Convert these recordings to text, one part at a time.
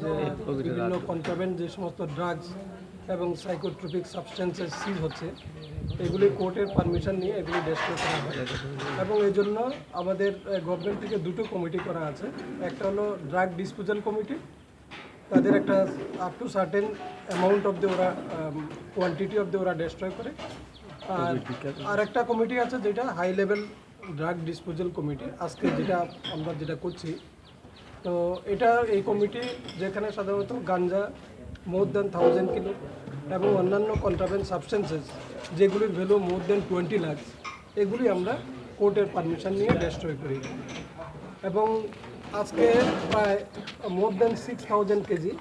যে বিভিন্ন কন্ট্রাব্যান্ড যে সমস্ত ড্রাগস এবং সাইকোট্রপিক সাবস্টেন্সেস সিজ হচ্ছে এগুলি কোর্টের পারমিশন নিয়ে এগুলি ডেস্ট্রয় করা হয়। এবং এই জন্য আমাদের গভর্নমেন্ট থেকে দুটো কমিটি করা আছে। একটা হলো ড্রাগ ডিসপোজাল কমিটি, তাদের একটা up to certain amount of the ওরা কোয়ান্টিটি অফ দ্য ওরা ডেস্ট্রয় করে। আর একটা কমিটি আছে যেটা high level drug disposal committee, আজকে আমরা যেটা করছি। তো এই কমিটি যেখানে সাধারণত গাঞ্জা মোর দ্যান 1000 কিলো এবং অন্যান্য কন্ট্রাব্যান্ড সাবস্টেন্সেস যেগুলির ভ্যালু মোর দ্যান 20 লাখ, এগুলি আমরা কোর্টের পারমিশন নিয়ে ডেস্ট্রয় করি। এবং আজকে প্রায় মোর দ্যান 6000 কেজি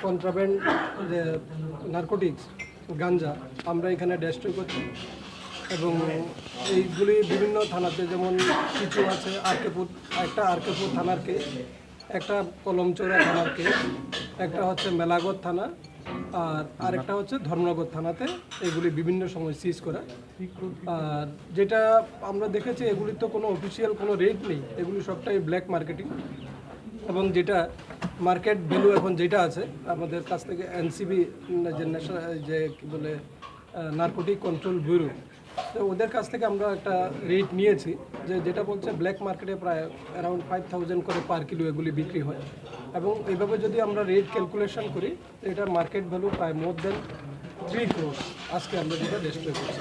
কন্ট্রাব্যান্ড যে নার্কোটিক্স গাঞ্জা আমরা এখানে ডেস্ট্রয় করছি। এবং এইগুলি বিভিন্ন থানাতে, যেমন কিছু আছে আরকেপুর থানার কেস, একটা কলমচৌড়া থানার কেস, একটা হচ্ছে মেলাগড় থানা, আর আরেকটা হচ্ছে ধর্মনগর থানাতে এগুলি বিভিন্ন সময় সিজ করা। আর যেটা আমরা দেখেছি এগুলির তো কোনো অফিসিয়াল কোনো রেট নেই, এগুলি সবটাই ব্ল্যাক মার্কেটিং। এবং যেটা মার্কেট ভ্যালু এখন যেটা আছে আমাদের কাছ থেকে এনসিবি যে ন্যাশনাল যে কী বলে নার্কোটিক কন্ট্রোল ব্যুরো, তো ওদের কাছ থেকে আমরা একটা রেট নিয়েছি যেটা বলছে ব্ল্যাক মার্কেটে প্রায় অ্যারাউন্ড 5000 করে পার কিলো এগুলি বিক্রি হয়। এবং এইভাবে যদি আমরা রেট ক্যালকুলেশন করি এটার মার্কেট ভ্যালু প্রায় মোর দেন 3 crore আজকে আমরা যেটা ডেস্ট্রয় করছি।